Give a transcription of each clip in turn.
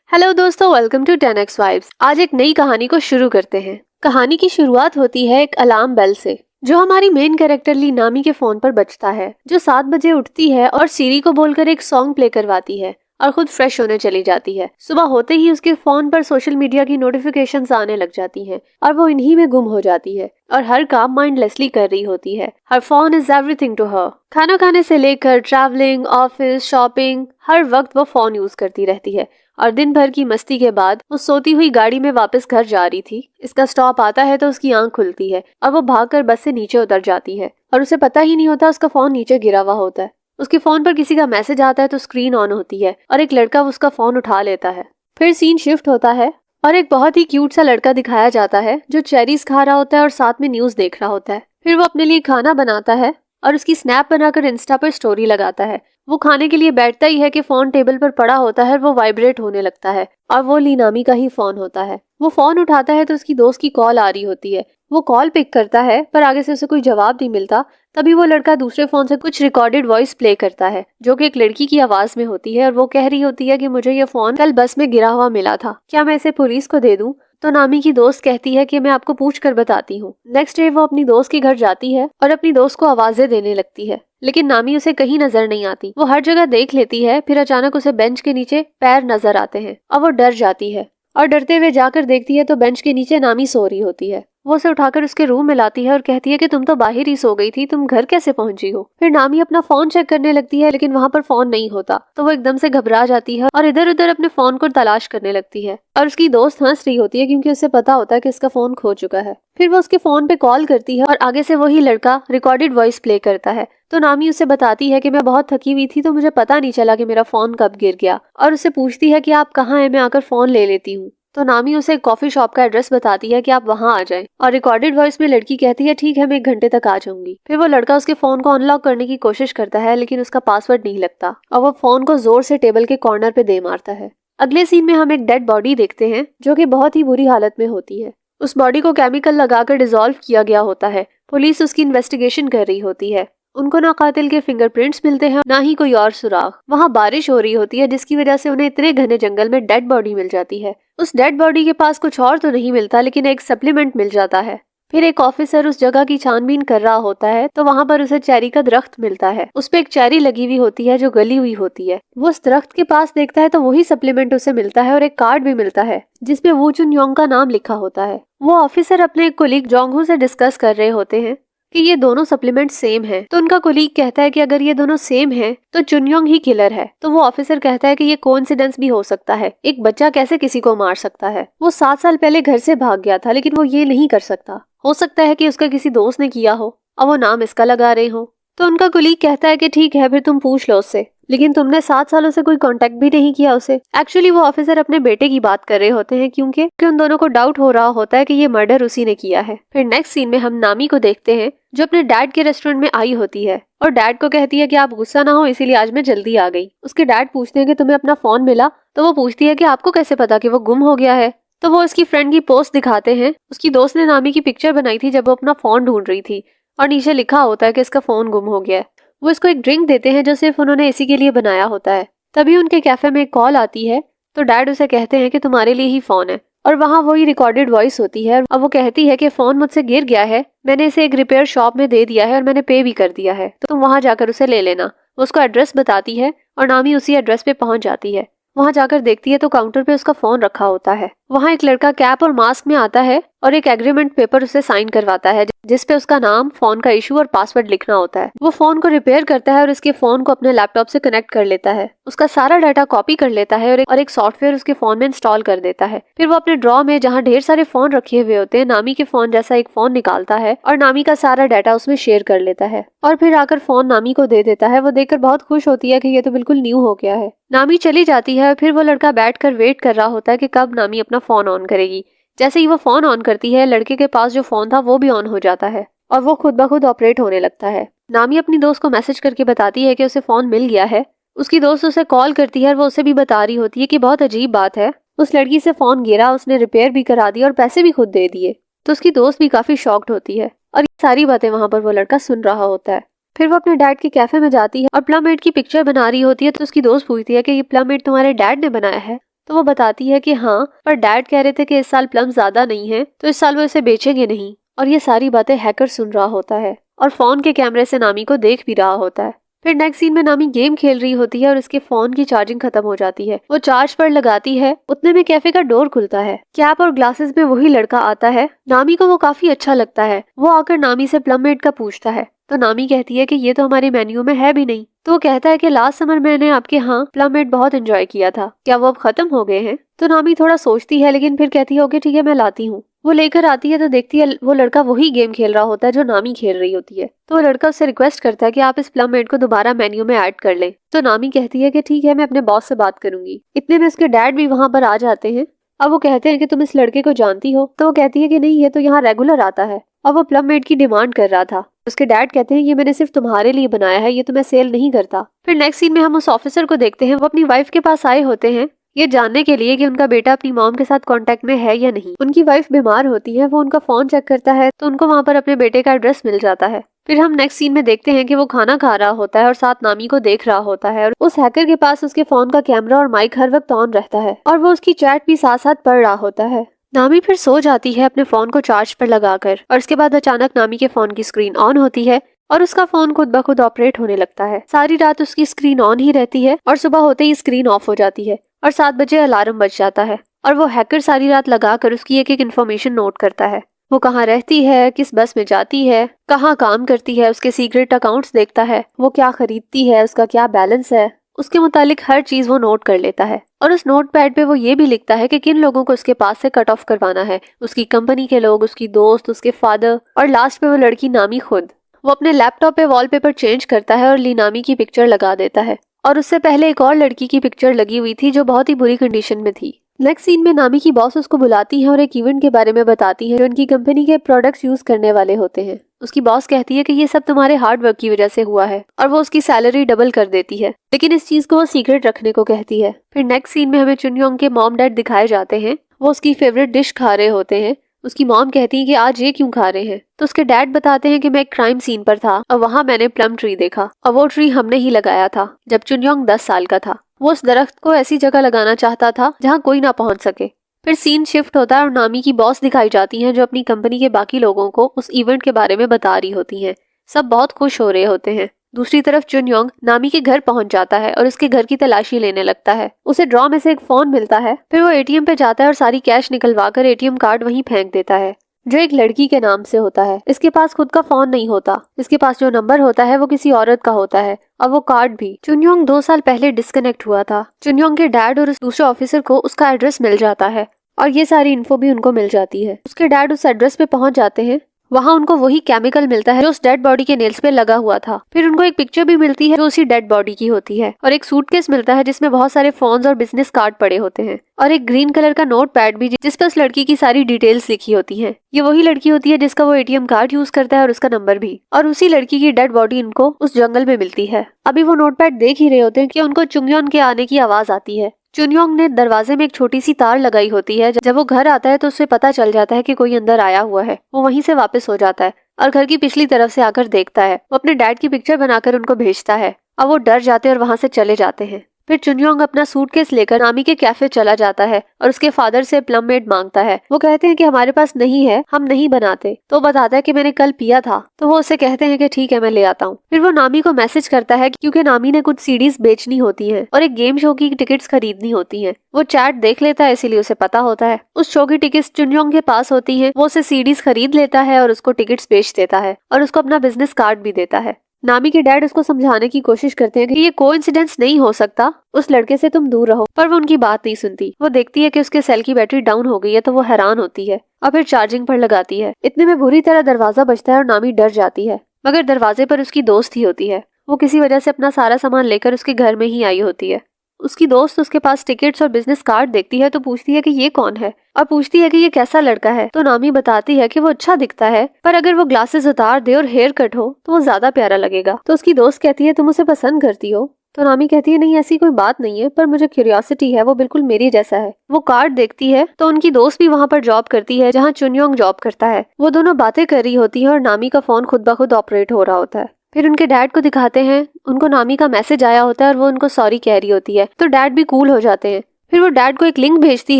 Hello दोस्तों, welcome to 10x vibes. आज एक नई कहानी को शुरू करते हैं। कहानी की शुरुआत होती है एक अलार्म बेल से, जो हमारी मेन कैरेक्टर ली नामी के फोन पर बजता है, जो 7 बजे उठती है और सीरी को बोलकर एक सॉन्ग प्ले करवाती है और खुद फ्रेश होने चली जाती है। सुबह होते ही उसके फोन पर सोशल मीडिया की नोटिफिकेशंस आने लग जाती हैं और वो इन्हीं में गुम हो जाती है और हर काम माइंडलेसली कर रही होती है। Her phone is everything to her. खाना खाने से लेकर ट्रैवलिंग, ऑफिस, शॉपिंग, हर वक्त वो फोन यूज करती रहती है। और दिन भर की मस्ती के बाद वो सोती हुई गाड़ी में वापस घर जा रही थी। इसका स्टॉप आता है तो उसकी आंख खुलती है और वो भागकर बस से नीचे उतर जाती है और उसे पता ही नहीं होता उसका फोन नीचे गिरा हुआ होता है। उसके फोन पर किसी का मैसेज आता है तो स्क्रीन ऑन होती है और एक लड़का उसका फोन उठा लेता है। फिर सीन शिफ्ट होता है और एक बहुत ही क्यूट सा लड़का दिखाया जाता है जो चेरीज खा रहा होता है और साथ में न्यूज देख रहा होता है। फिर वो अपने लिए खाना बनाता है और उसकी स्नैप बनाकर इंस्टा पर स्टोरी लगाता है। वो खाने के लिए बैठता ही है कि फोन टेबल पर पड़ा होता है, वो वाइब्रेट होने लगता है और वो ली नामी का ही फोन होता है। वो फोन उठाता है तो उसकी दोस्त की कॉल आ रही होती है। वो कॉल पिक करता है पर आगे से उसे कोई जवाब नहीं मिलता। तभी वो लड़का दूसरे फोन से कुछ रिकॉर्डेड वॉइस प्ले करता है जो कि एक लड़की की आवाज में होती है और वो कह रही होती है कि मुझे ये फोन कल बस में गिरा हुआ मिला था, क्या मैं इसे पुलिस को दे दूं? तो नामी की दोस्त कहती है कि मैं आपको पूछ कर बताती हूँ। नेक्स्ट डे वो अपनी दोस्त के घर जाती है और अपनी दोस्त को आवाजें देने लगती है, लेकिन नामी उसे कहीं नजर नहीं आती। वो हर जगह देख लेती है, फिर अचानक उसे बेंच के नीचे पैर नजर आते हैं और वो डर जाती है और डरते हुए जाकर देखती है तो बेंच के नीचे नामी सो रही होती है। वो उसे उठाकर उसके रूम में लाती है और कहती है कि तुम तो बाहर ही सो गई थी, तुम घर कैसे पहुंची हो? फिर नामी अपना फोन चेक करने लगती है लेकिन वहाँ पर फोन नहीं होता, तो वो एकदम से घबरा जाती है और इधर उधर अपने फोन को तलाश करने लगती है और उसकी दोस्त हंस रही होती है क्योंकि उसे पता होता है कि इसका फोन खो चुका है। फिर वो उसके फोन पे कॉल करती है और आगे से वही लड़का रिकॉर्डेड वॉइस प्ले करता है। तो नामी उसे बताती है कि मैं बहुत थकी हुई थी तो मुझे पता नहीं चला कि मेरा फोन कब गिर गया, और उससे पूछती है कि आप कहाँ हैं, मैं आकर फोन ले लेती हूँ। तो नामी उसे एक कॉफी शॉप का एड्रेस बताती है कि आप वहां आ जाएं, और रिकॉर्डेड वॉइस में लड़की कहती है ठीक है, मैं 1 घंटे तक आ जाऊंगी। फिर वो लड़का उसके फोन को अनलॉक करने की कोशिश करता है लेकिन उसका पासवर्ड नहीं लगता और वो फोन को जोर से टेबल के कॉर्नर पे दे मारता है। अगले सीन में हम एक डेड बॉडी देखते हैं जो कि बहुत ही बुरी हालत में होती है। उस बॉडी को केमिकल लगाकर डिसॉल्व किया गया होता है। पुलिस उसकी इन्वेस्टिगेशन कर रही होती है। उनको ना कातिल के फिंगरप्रिंट्स मिलते हैं, ना ही कोई और सुराग। वहाँ बारिश हो रही होती है जिसकी वजह से उन्हें इतने घने जंगल में डेड बॉडी मिल जाती है। उस डेड बॉडी के पास कुछ और तो नहीं मिलता लेकिन एक सप्लीमेंट मिल जाता है। फिर एक ऑफिसर उस जगह की छानबीन कर रहा होता है तो वहाँ पर उसे चेरी का दरख्त मिलता है। उस पे एक चेरी लगी हुई होती है जो गली हुई होती है। वो उस दरख्त के पास देखता है तो वही सप्लीमेंट उसे मिलता है और एक कार्ड भी मिलता है जिसपे वू चुन योंग का नाम लिखा होता है। वो ऑफिसर अपने कोलीग जोंगहू से डिस्कस कर रहे होते हैं कि ये दोनों सप्लीमेंट सेम है। तो उनका कोलीग कहता है कि अगर ये दोनों सेम है तो चुनयोंग ही किलर है। तो वो ऑफिसर कहता है कि ये कोइंसिडेंस भी हो सकता है, एक बच्चा कैसे किसी को मार सकता है? वो 7 साल पहले घर से भाग गया था लेकिन वो ये नहीं कर सकता। हो सकता है कि उसका किसी दोस्त ने किया हो और वो नाम इसका लगा रहे हो। तो उनका कोलीग कहता है कि ठीक है, फिर तुम पूछ लो उससे, लेकिन तुमने 7 सालों से कोई कांटेक्ट भी नहीं किया उसे। एक्चुअली वो ऑफिसर अपने बेटे की बात कर रहे होते हैं क्योंकि उन दोनों को डाउट हो रहा होता है कि ये मर्डर उसी ने किया है। फिर नेक्स्ट सीन में हम नामी को देखते हैं जो अपने डैड के रेस्टोरेंट में आई होती है और डैड को कहती है कि आप गुस्सा ना हो, इसीलिए आज मैं जल्दी आ गई। उसके डैड पूछते हैं कि तुम्हें अपना फोन मिला? तो वो पूछती है कि आपको कैसे पता कि वो गुम हो गया है? तो वो उसकी फ्रेंड की पोस्ट दिखाते हैं। उसकी दोस्त ने नामी की पिक्चर बनाई थी जब वो अपना फोन ढूंढ रही थी और नीचे लिखा होता है कि इसका फोन गुम हो गया है। वो इसको एक ड्रिंक देते हैं जो सिर्फ उन्होंने इसी के लिए बनाया होता है। तभी उनके कैफे में एक कॉल आती है तो डैड उसे कहते हैं कि तुम्हारे लिए ही फोन है, और वहाँ वही रिकॉर्डेड वॉइस होती है और वो कहती है कि फोन मुझसे गिर गया है, मैंने इसे एक रिपेयर शॉप में दे दिया है और मैंने पे भी कर दिया है, तो तुम वहाँ जाकर उसे ले लेना। वो उसको एड्रेस बताती है और नामी उसी एड्रेस पे पहुंच जाती है। वहाँ जाकर देखती है तो काउंटर पे उसका फोन रखा होता है। वहाँ एक लड़का कैप और मास्क में आता है और एक एग्रीमेंट पेपर उसे साइन करवाता है जिसपे उसका नाम, फोन का इशू और पासवर्ड लिखना होता है। वो फोन को रिपेयर करता है और उसके फोन को अपने लैपटॉप से कनेक्ट कर लेता है। उसका सारा डाटा कॉपी कर लेता है और एक सॉफ्टवेयर उसके फोन में इंस्टॉल कर देता है। फिर वो अपने ड्रॉ में जहाँ ढेर सारे फोन रखे हुए होते हैं नामी के फोन जैसा एक फोन निकालता है और नामी का सारा डाटा उसमें शेयर कर लेता है और फिर आकर फोन नामी को दे देता है। वो देखकर बहुत खुश होती है कि ये तो बिल्कुल न्यू हो गया है। नामी चली जाती है और फिर वो लड़का बैठकर वेट कर रहा होता है कि कब नामी अपना फोन ऑन करेगी। जैसे ही वो फोन ऑन करती है लड़के के पास जो फोन था वो भी ऑन हो जाता है और वो खुद ब खुद ऑपरेट होने लगता है। नामी अपनी दोस्त को मैसेज करके बताती है कि उसे फोन मिल गया है। उसकी दोस्त उसे कॉल करती है और वो उसे भी बता रही होती है कि बहुत अजीब बात है, उस लड़की से फोन गिरा, उसने रिपेयर भी करा दिया और पैसे भी खुद दे दिए। तो उसकी दोस्त भी काफी शॉक्ड होती है और ये सारी बातें वहाँ पर वो लड़का सुन रहा होता है। फिर वो अपने डैड के कैफे में जाती है और प्लम मेट की पिक्चर बना रही होती है। तो उसकी दोस्त पूछती है कि ये प्लम मेट तुम्हारे डैड ने बनाया है? तो वो बताती है कि हाँ, पर डैड कह रहे थे कि इस साल प्लम ज्यादा नहीं है, तो इस साल वो इसे बेचेंगे नहीं। और ये सारी बातें हैकर सुन रहा होता है और फोन के कैमरे से नामी को देख भी रहा होता है। फिर नेक्स्ट सीन में नामी गेम खेल रही होती है और उसके फोन की चार्जिंग खत्म हो जाती है। वो चार्ज पर लगाती है, उतने में कैफे का डोर खुलता है। कैप और ग्लासेस में वही लड़का आता है। नामी को वो काफी अच्छा लगता है। वो आकर नामी से प्लम मेड का पूछता है, तो नामी कहती है कि ये तो हमारे मेन्यू में है भी नहीं। तो वो कहता है कि लास्ट समर मैंने आपके यहाँ प्लम मेड बहुत एंजॉय किया था, क्या वो अब खत्म हो गए हैं? तो नामी थोड़ा सोचती है, लेकिन फिर कहती है ओके ठीक है, मैं लाती हूँ। वो लेकर आती है तो देखती है वो लड़का वही गेम खेल रहा होता है जो नामी खेल रही होती है। तो वो लड़का उससे रिक्वेस्ट करता है कि आप इस प्लम मेड को दोबारा मेन्यू में ऐड कर लें। तो नामी कहती है कि ठीक है, मैं अपने बॉस से बात करूंगी। इतने में उसके डैड भी वहां पर आ जाते हैं। अब वो कहते हैं कि तुम इस लड़के को जानती हो? तो वो कहती है कि नहीं, ये तो यहाँ रेगुलर आता है। और वो प्लम मेड की डिमांड कर रहा था। उसके डैड कहते हैं ये मैंने सिर्फ तुम्हारे लिए बनाया है, ये तो मैं सेल नहीं करता। फिर नेक्स्ट सीन में हम उस ऑफिसर को देखते हैं। वो अपनी वाइफ के पास आए होते हैं ये जानने के लिए कि उनका बेटा अपनी मॉम के साथ कांटेक्ट में है या नहीं। उनकी वाइफ बीमार होती है। वो उनका फोन चेक करता है तो उनको वहाँ पर अपने बेटे का एड्रेस मिल जाता है। फिर हम नेक्स्ट सीन में देखते हैं कि वो खाना खा रहा होता है और साथ नामी को देख रहा होता है। और उस हैकर के पास उसके फोन का कैमरा और माइक हर वक्त ऑन रहता है और वो उसकी चैट भी साथ साथ पढ़ रहा होता है। नामी फिर सो जाती है अपने फोन को चार्ज पर लगाकर और उसके बाद अचानक नामी के फोन की स्क्रीन ऑन होती है और उसका फोन खुद ब खुद ऑपरेट होने लगता है। सारी रात उसकी स्क्रीन ऑन ही रहती है और सुबह होते ही स्क्रीन ऑफ हो जाती है और 7 बजे अलार्म बज जाता है। और वो हैकर सारी रात लगाकर उसकी एक एक इन्फॉर्मेशन नोट करता है। वो कहाँ रहती है, किस बस में जाती है, कहाँ काम करती है, उसके सीक्रेट अकाउंट्स देखता है, वो क्या खरीदती है, उसका क्या बैलेंस है, उसके मुतालिक हर चीज वो नोट कर लेता है। और उस नोट पैड पे वो ये भी लिखता है कि किन लोगों को उसके पास से कट ऑफ करवाना है, उसकी कंपनी के लोग, उसकी दोस्त, उसके फादर और लास्ट पे वो लड़की नामी खुद। वो अपने लैपटॉप पे वॉलपेपर चेंज करता है और ली नामी की पिक्चर लगा देता है। और उससे पहले एक और लड़की की पिक्चर लगी हुई थी जो बहुत ही बुरी कंडीशन में थी। नेक्स्ट सीन में नामी की बॉस उसको बुलाती है और एक इवेंट के बारे में बताती है जो उनकी कंपनी के प्रोडक्ट्स यूज करने वाले होते हैं। उसकी बॉस कहती है कि ये सब तुम्हारे हार्ड वर्क की वजह से हुआ है और वो उसकी सैलरी डबल कर देती है, लेकिन इस चीज को वो सीक्रेट रखने को कहती है। फिर नेक्स्ट सीन में हमें चुनयोंग के मॉम डैड दिखाए जाते हैं। वो उसकी फेवरेट डिश खा रहे होते हैं। उसकी मॉम कहती है कि आज ये क्यों खा रहे हैं? तो उसके डैड बताते हैं कि मैं एक क्राइम सीन पर था और वहाँ मैंने प्लम ट्री देखा और वो ट्री हमने ही लगाया था जब चुनयोंग 10 साल का था। वो उस दरख्त को ऐसी जगह लगाना चाहता था जहाँ कोई ना पहुंच सके। फिर सीन शिफ्ट होता है और नामी की बॉस दिखाई जाती हैं जो अपनी कंपनी के बाकी लोगों को उस इवेंट के बारे में बता रही होती हैं। सब बहुत खुश हो रहे होते हैं। दूसरी तरफ चुनयोंग नामी के घर पहुंच जाता है और उसके घर की तलाशी लेने लगता है। उसे ड्रॉ में से एक फोन मिलता है। फिर वो एटीएम पे जाता है और सारी कैश निकलवा कर एटीएम कार्ड वहीं फेंक देता है जो एक लड़की के नाम से होता है। इसके पास खुद का फोन नहीं होता। इसके पास जो नंबर होता है वो किसी औरत का होता है और वो कार्ड भी। चुनयोंग 2 साल पहले डिस्कनेक्ट हुआ था। चुनयोंग के डैड और उस दूसरे ऑफिसर को उसका एड्रेस मिल जाता है और ये सारी इन्फो भी उनको मिल जाती है। उसके डैड उस एड्रेस पे पहुंच जाते हैं। वहाँ उनको वही केमिकल मिलता है जो उस डेड बॉडी के नेल्स पे लगा हुआ था। फिर उनको एक पिक्चर भी मिलती है जो उसी डेड बॉडी की होती है और एक सूटकेस मिलता है जिसमें बहुत सारे फोन्स और बिजनेस कार्ड पड़े होते हैं और एक ग्रीन कलर का नोट पैड भी जिस पर उस लड़की की सारी डिटेल्स लिखी होती हैं। ये वही लड़की होती है जिसका वो एटीएम कार्ड यूज करता है और उसका नंबर भी। और उसी लड़की की डेड बॉडी इनको उस जंगल में मिलती है। अभी वो नोट पैड देख ही रहे होते हैं कि उनको चुंगयोन के आने की आवाज आती है। चुनयोंग ने दरवाजे में एक छोटी सी तार लगाई होती है। जब वो घर आता है तो उसे पता चल जाता है कि कोई अंदर आया हुआ है। वो वहीं से वापस हो जाता है और घर की पिछली तरफ से आकर देखता है। वो अपने डैड की पिक्चर बनाकर उनको भेजता है और वो डर जाते हैं और वहां से चले जाते हैं। फिर चुनयोंग अपना सूटकेस लेकर नामी के कैफे चला जाता है और उसके फादर से प्लम मेड मांगता है। वो कहते हैं कि हमारे पास नहीं है, हम नहीं बनाते। तो बताता है कि मैंने कल पिया था। तो वो उसे कहते हैं कि ठीक है, मैं ले आता हूँ। फिर वो नामी को मैसेज करता है क्योंकि नामी ने कुछ सीडीज बेचनी होती हैं और एक गेम शो की टिकट्स खरीदनी होती हैं। वो चैट देख लेता है इसीलिए उसे पता होता है उस शो की टिकट्स चुनयोंग के पास होती हैं। वो उसे सीडीज खरीद लेता है और उसको टिकट्स बेच देता है और उसको अपना बिजनेस कार्ड भी देता है। नामी के डैड उसको समझाने की कोशिश करते हैं कि ये कोइंसिडेंस नहीं हो सकता, उस लड़के से तुम दूर रहो, पर वो उनकी बात नहीं सुनती। वो देखती है कि उसके सेल की बैटरी डाउन हो गई है तो वो हैरान होती है और फिर चार्जिंग पर लगाती है। इतने में बुरी तरह दरवाजा बजता है और नामी डर जाती है, मगर दरवाजे पर उसकी दोस्त ही होती है। वो किसी वजह से अपना सारा सामान लेकर उसके घर में ही आई होती है। उसकी दोस्त उसके पास टिकट्स और बिजनेस कार्ड देखती है तो पूछती है कि ये कौन है और पूछती है कि ये कैसा लड़का है। तो नामी बताती है कि वो अच्छा दिखता है पर अगर वो ग्लासेस उतार दे और हेयर कट हो तो वो ज्यादा प्यारा लगेगा। तो उसकी दोस्त कहती है तुम उसे पसंद करती हो? तो नामी कहती है नहीं, ऐसी कोई बात नहीं है, पर मुझे क्यूरियोसिटी है, वो बिल्कुल मेरी जैसा है। वो कार्ड देखती है तो उनकी दोस्त भी वहाँ पर जॉब करती है जहाँ चुनयोंग जॉब करता है। वो दोनों बातें कर रही होती है और नामी का फोन खुद ब खुद ऑपरेट हो रहा होता है। फिर उनके डैड को दिखाते हैं, उनको नामी का मैसेज आया होता है और वो उनको सॉरी कह रही होती है। तो डैड भी कूल हो जाते हैं। फिर वो डैड को एक लिंक भेजती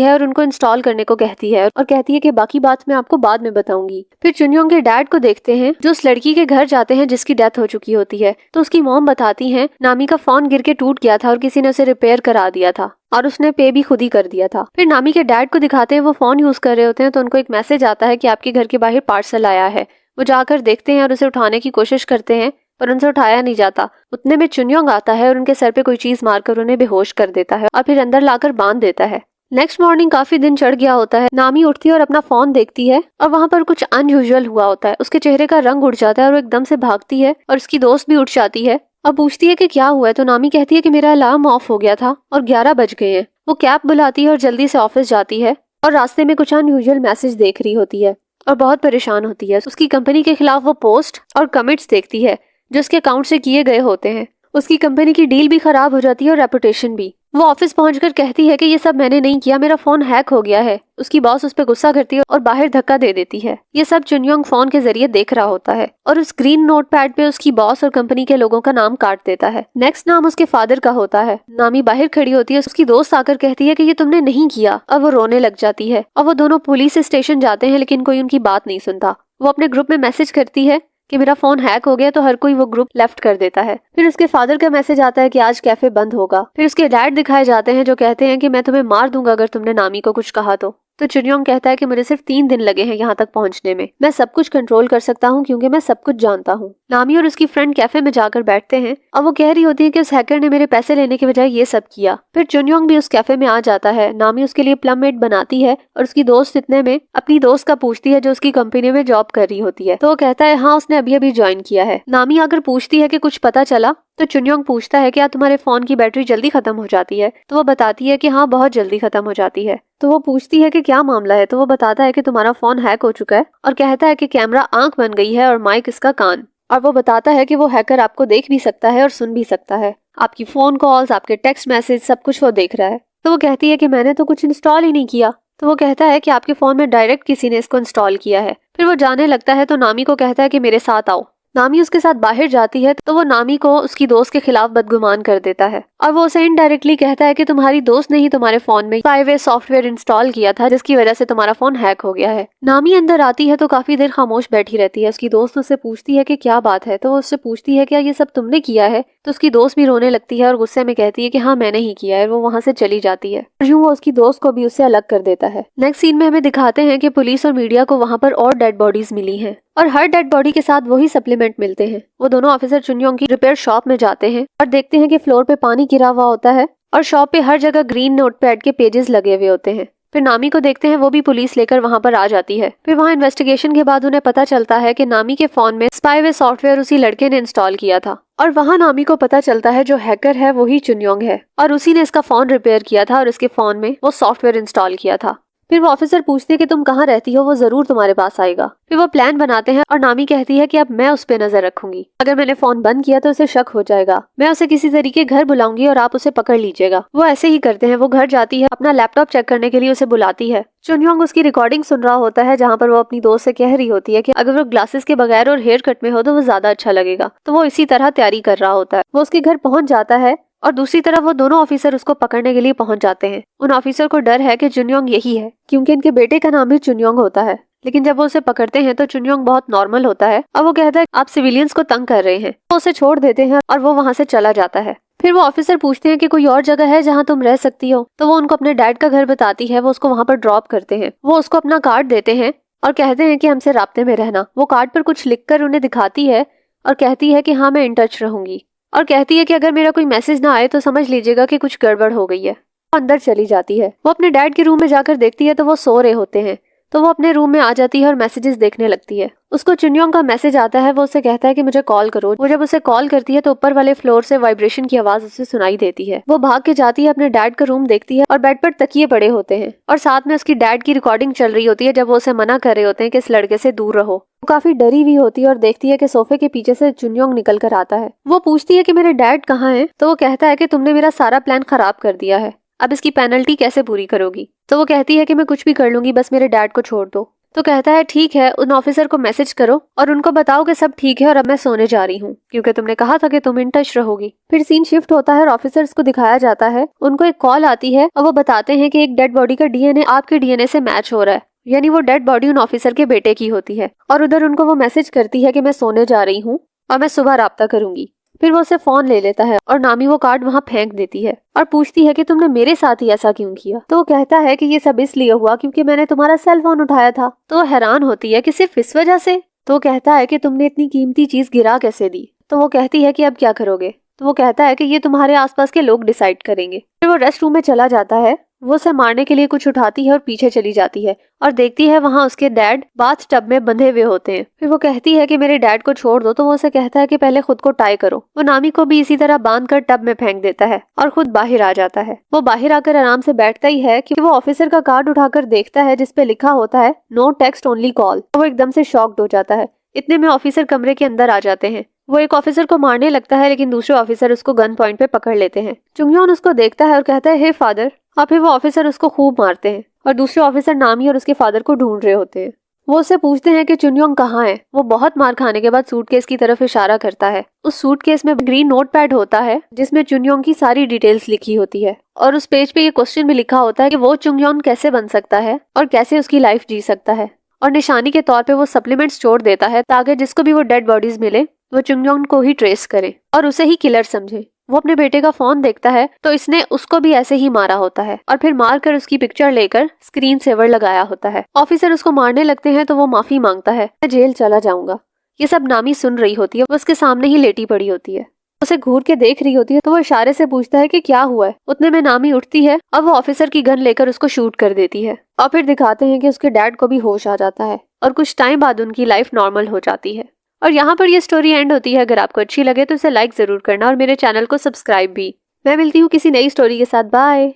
है और उनको इंस्टॉल करने को कहती है और कहती है कि बाकी बात मैं आपको बाद में बताऊंगी। फिर चुनयोंग के डैड को देखते हैं जो उस लड़की के घर जाते हैं जिसकी डेथ हो चुकी होती है। तो उसकी मॉम बताती है नामी का फोन गिर के टूट गया था और किसी ने उसे रिपेयर करा दिया था और उसने पे भी खुद ही कर दिया था। फिर नामी के डैड को दिखाते हैं वो फोन यूज कर रहे होते हैं तो उनको एक मैसेज आता है कि आपके घर के बाहर पार्सल आया है। वो जाकर देखते हैं और उसे उठाने की कोशिश करते हैं पर उनसे उठाया नहीं जाता। उतने में चुनयोंग आता है और उनके सर पे कोई चीज मारकर उन्हें बेहोश कर देता है और फिर अंदर लाकर बांध देता है। नेक्स्ट मॉर्निंग काफी दिन चढ़ गया होता है। नामी उठती है और अपना फोन देखती है और वहाँ पर कुछ अनयूजुअल हुआ होता है। उसके चेहरे का रंग उड़ जाता है और वो एकदम से भागती है और उसकी दोस्त भी उठ जाती है और पूछती है कि क्या हुआ है। तो नामी कहती है कि मेरा अलार्म ऑफ हो गया था और 11 बज गए हैं। वो कैब बुलाती है और जल्दी से ऑफिस जाती है और रास्ते में कुछ अनयूजुअल मैसेज देख रही होती है और बहुत परेशान होती है। उसकी कंपनी के खिलाफ वो पोस्ट और कमिट्स देखती है जो उसके अकाउंट से किए गए होते हैं। उसकी कंपनी की डील भी खराब हो जाती है और रेपुटेशन भी। वो ऑफिस पहुंचकर कहती है कि ये सब मैंने नहीं किया, मेरा फोन हैक हो गया है। उसकी बॉस उस पर गुस्सा करती है और बाहर धक्का दे देती है। ये सब चुनयोंग फोन के जरिए देख रहा होता है और उस ग्रीन नोटपैड पे उसकी बॉस और कंपनी के लोगों का नाम काट देता है। नेक्स्ट नाम उसके फादर का होता है। नामी बाहर खड़ी होती है। उसकी दोस्त आकर कहती है कि ये तुमने नहीं किया और वो रोने लग जाती है और वो दोनों पुलिस स्टेशन जाते हैं लेकिन कोई उनकी बात नहीं सुनता। वो अपने ग्रुप में मैसेज करती है कि मेरा फोन हैक हो गया तो हर कोई वो ग्रुप लेफ्ट कर देता है। फिर उसके फादर का मैसेज आता है कि आज कैफे बंद होगा। फिर उसके डैड दिखाए जाते हैं जो कहते हैं कि मैं तुम्हें मार दूंगा अगर तुमने नामी को कुछ कहा तो चुनयोंग कहता है कि मुझे सिर्फ 3 दिन लगे हैं यहाँ तक पहुँचने में। मैं सब कुछ कंट्रोल कर सकता हूँ क्योंकि मैं सब कुछ जानता हूँ। नामी और उसकी फ्रेंड कैफे में जाकर बैठते हैं और वो कह रही होती है कि उस हैकर ने मेरे पैसे लेने के बजाय ये सब किया। फिर चुनयोंग भी उस कैफे में आ जाता है। नामी उसके लिए प्लम मेट बनाती है और उसकी दोस्त इतने में अपनी दोस्त का पूछती है जो उसकी कंपनी में जॉब कर रही होती है। तो वो कहता है हाँ उसने अभी अभी ज्वाइन किया है। नामी अगर पूछती है कि कुछ पता चला तो चुनयोंग पूछता है क्या तुम्हारे फोन की बैटरी जल्दी खत्म हो जाती है। तो वो बताती है कि हाँ बहुत जल्दी खत्म हो जाती है। तो वो पूछती है कि क्या मामला है। तो वो बताता है कि तुम्हारा फोन हैक हो चुका है और कहता है कि कैमरा आंख बन गई है और माइक इसका कान। और वो बताता है कि वो हैकर आपको देख भी सकता है और सुन भी सकता है। आपकी फोन कॉल्स, आपके टेक्स्ट मैसेज, सब कुछ वो देख रहा है। तो वो कहती है कि मैंने तो कुछ इंस्टॉल ही नहीं किया। तो वो कहता है कि आपके फोन में डायरेक्ट किसी ने इसको इंस्टॉल किया है। फिर वो जाने लगता है तो नामी को कहता है कि मेरे साथ आओ। नामी उसके साथ बाहर जाती है तो वो नामी को उसकी दोस्त के खिलाफ बदगुमान कर देता है और वो उसे इनडायरेक्टली कहता है कि तुम्हारी दोस्त ने ही तुम्हारे फोन में स्पाईवेयर सॉफ्टवेयर इंस्टॉल किया था जिसकी वजह से तुम्हारा फोन हैक हो गया है। नामी अंदर आती है तो काफी देर खामोश बैठी रहती है। उसकी दोस्त उससे पूछती है कि क्या बात है। तो वो उससे पूछती है क्या ये सब तुमने किया है। तो उसकी दोस्त भी रोने लगती है और गुस्से में कहती है कि हाँ मैंने ही किया है। वो वहाँ से चली जाती है और यूं वो उसकी दोस्त को भी उससे अलग कर देता है। नेक्स्ट सीन में हमें दिखाते हैं कि पुलिस और मीडिया को वहाँ पर और डेड बॉडीज मिली हैं और हर डेड बॉडी के साथ वही सप्लीमेंट मिलते हैं। वो दोनों ऑफिसर चुनयोंग की रिपेयर शॉप में जाते हैं और देखते हैं कि फ्लोर पे पानी गिरा हुआ होता है और शॉप पे हर जगह ग्रीन नोटपैड के पेजेस लगे हुए होते हैं। फिर नामी को देखते हैं, वो भी पुलिस लेकर वहाँ पर आ जाती है। फिर वहाँ इन्वेस्टिगेशन के बाद उन्हें पता चलता है कि नामी के फोन में स्पाईवेयर सॉफ्टवेयर उसी लड़के ने इंस्टॉल किया था और वहाँ नामी को पता चलता है जो हैकर है वही चुनयोंग है और उसी ने इसका फोन रिपेयर किया था और इसके फोन में वो सॉफ्टवेयर इंस्टॉल किया था। फिर वो ऑफिसर पूछते हैं कि तुम कहाँ रहती हो, वो जरूर तुम्हारे पास आएगा। फिर वो प्लान बनाते हैं और नामी कहती है कि अब मैं उस पे नजर रखूंगी। अगर मैंने फोन बंद किया तो उसे शक हो जाएगा। मैं उसे किसी तरीके घर बुलाऊंगी और आप उसे पकड़ लीजिएगा। वो ऐसे ही करते हैं। वो घर जाती है, अपना लैपटॉप चेक करने के लिए उसे बुलाती है। चुनयोंग उसकी रिकॉर्डिंग सुन रहा होता है जहाँ पर वो अपनी दोस्त से कह रही होती है कि अगर वो ग्लासेस के बगैर और हेयर कट में हो तो वो ज्यादा अच्छा लगेगा। तो वो इसी तरह तैयारी कर रहा होता है। वो उसके घर पहुंच जाता है और दूसरी तरफ वो दोनों ऑफिसर उसको पकड़ने के लिए पहुंच जाते हैं। उन ऑफिसर को डर है कि चुनयोंग यही है क्योंकि इनके बेटे का नाम भी चुनयोंग होता है। लेकिन जब वो उसे पकड़ते हैं तो चुनयोंग बहुत नॉर्मल होता है और वो कहता है आप सिविलियंस को तंग कर रहे हैं। वो उसे छोड़ देते हैं और वो वहाँ से चला जाता है। फिर वो ऑफिसर पूछते हैं कि कोई और जगह है जहाँ तुम रह सकती हो। तो वो उनको अपने डैड का घर बताती है। वो उसको वहाँ पर ड्रॉप करते हैं। वो उसको अपना कार्ड देते हैं और कहते हैं कि हमसे राब्ते में रहना। वो कार्ड पर कुछ लिखकर उन्हें दिखाती है और कहती है कि हाँ मैं इन टच रहूंगी और कहती है कि अगर मेरा कोई मैसेज ना आए तो समझ लीजिएगा कि कुछ गड़बड़ हो गई है। वो अंदर चली जाती है। वो अपने डैड के रूम में जाकर देखती है तो वो सो रहे होते हैं। तो वो अपने रूम में आ जाती है और मैसेजेस देखने लगती है। उसको चुनयोंग का मैसेज आता है। वो उसे कहता है कि मुझे कॉल करो। वो जब उसे कॉल करती है तो ऊपर वाले फ्लोर से वाइब्रेशन की आवाज उसे सुनाई देती है। वो भाग के जाती है, अपने डैड का रूम देखती है और बेड पर तकिए पड़े होते हैं और साथ में उसकी डैड की रिकॉर्डिंग चल रही होती है जब वो उसे मना कर रहे होते हैं कि इस लड़के से दूर रहो। वो काफी डरी हुई होती है और देखती है कि सोफे के पीछे से चुनयोंग निकल कर आता है। वो पूछती है कि मेरे डैड कहाँ हैं। तो वो कहता है कि तुमने मेरा सारा प्लान खराब कर दिया है, अब इसकी पेनल्टी कैसे पूरी करोगी। तो वो कहती है कि मैं कुछ भी कर लूंगी, बस मेरे डैड को छोड़ दो। तो कहता है ठीक है, उन ऑफिसर को मैसेज करो और उनको बताओ कि सब ठीक है और अब मैं सोने जा रही हूँ, क्योंकि तुमने कहा था कि तुम इन टच रहोगी। फिर सीन शिफ्ट होता है और ऑफिसर्स को दिखाया जाता है, उनको एक कॉल आती है और वो बताते हैं कि एक डेड बॉडी का डीएनए आपके डीएनए से मैच हो रहा है, यानी वो डेड बॉडी उन ऑफिसर के बेटे की होती है। और उधर उनको वो मैसेज करती है कि मैं सोने जा रही हूँ और मैं सुबह राब्ता करूंगी। फिर वो उसे फोन ले लेता है और नामी वो कार्ड वहाँ फेंक देती है और पूछती है कि तुमने मेरे साथ ही ऐसा क्यों किया। तो वो कहता है कि ये सब इसलिए हुआ क्योंकि मैंने तुम्हारा सेल फोन उठाया था। तो वो हैरान होती है कि सिर्फ इस वजह से। तो वो कहता है कि तुमने इतनी कीमती चीज गिरा कैसे दी। तो वो कहती है कि अब क्या करोगे। तो वो कहता है कि ये तुम्हारे आसपास के लोग डिसाइड करेंगे। फिर वो रेस्ट रूम में चला जाता है, वो उसे मारने के लिए कुछ उठाती है और पीछे चली जाती है और देखती है वहाँ उसके डैड बाथ टब में बंधे हुए होते हैं। फिर वो कहती है कि मेरे डैड को छोड़ दो। तो वो उसे कहता है कि पहले खुद को टाई करो। वो नामी को भी इसी तरह बांधकर टब में फेंक देता है और खुद बाहर आ जाता है। वो बाहर आकर आराम से बैठता ही है कि वो ऑफिसर का कार्ड उठाकर देखता है जिसपे लिखा होता है नो टेक्स्ट ओनली कॉल। वो एकदम से शॉक्ड हो जाता है। इतने में ऑफिसर कमरे के अंदर आ जाते हैं। वो एक ऑफिसर को मारने लगता है लेकिन दूसरे ऑफिसर उसको गन पॉइंट पे पकड़ लेते हैं। चुंगयोन उसको देखता है और कहता है हे फादर। और फिर वो ऑफिसर उसको खूब मारते हैं और दूसरे ऑफिसर नामी और उसके फादर को ढूंढ रहे होते हैं। वो उससे पूछते हैं कि चुनयोंग कहाँ है। वो बहुत मार खाने के बाद सूटकेस की तरफ इशारा करता है। उस सूटकेस में ग्रीन नोटपैड होता है जिसमें चुनयोंग की सारी डिटेल्स लिखी होती है और उस पेज पे ये क्वेश्चन भी लिखा होता है कि वो चुंगयोन कैसे बन सकता है और कैसे उसकी लाइफ जी सकता है। और निशानी के तौर पे वो सप्लीमेंट्स छोड़ देता है ताकि जिसको भी वो डेड बॉडीज मिले वो चुंगयोंग को ही ट्रेस करे और उसे ही किलर समझे। वो अपने बेटे का फोन देखता है तो इसने उसको भी ऐसे ही मारा होता है और फिर मारकर उसकी पिक्चर लेकर स्क्रीन सेवर लगाया होता है। ऑफिसर उसको मारने लगते हैं तो वो माफी मांगता है, मैं जेल चला जाऊंगा। ये सब नामी सुन रही होती है, वो उसके सामने ही लेटी पड़ी होती है, उसे घूर के देख रही होती है। तो वो इशारे से पूछता है कि क्या हुआ है। उतने में नामी उठती है और वो ऑफिसर की गन लेकर उसको शूट कर देती है और फिर दिखाते हैं कि उसके डैड को भी होश आ जाता है और कुछ टाइम बाद उनकी लाइफ नॉर्मल हो जाती है। और यहाँ पर ये स्टोरी एंड होती है। अगर आपको अच्छी लगे तो इसे लाइक जरूर करना और मेरे चैनल को सब्सक्राइब भी। मैं मिलती हूँ किसी नई स्टोरी के साथ। बाय।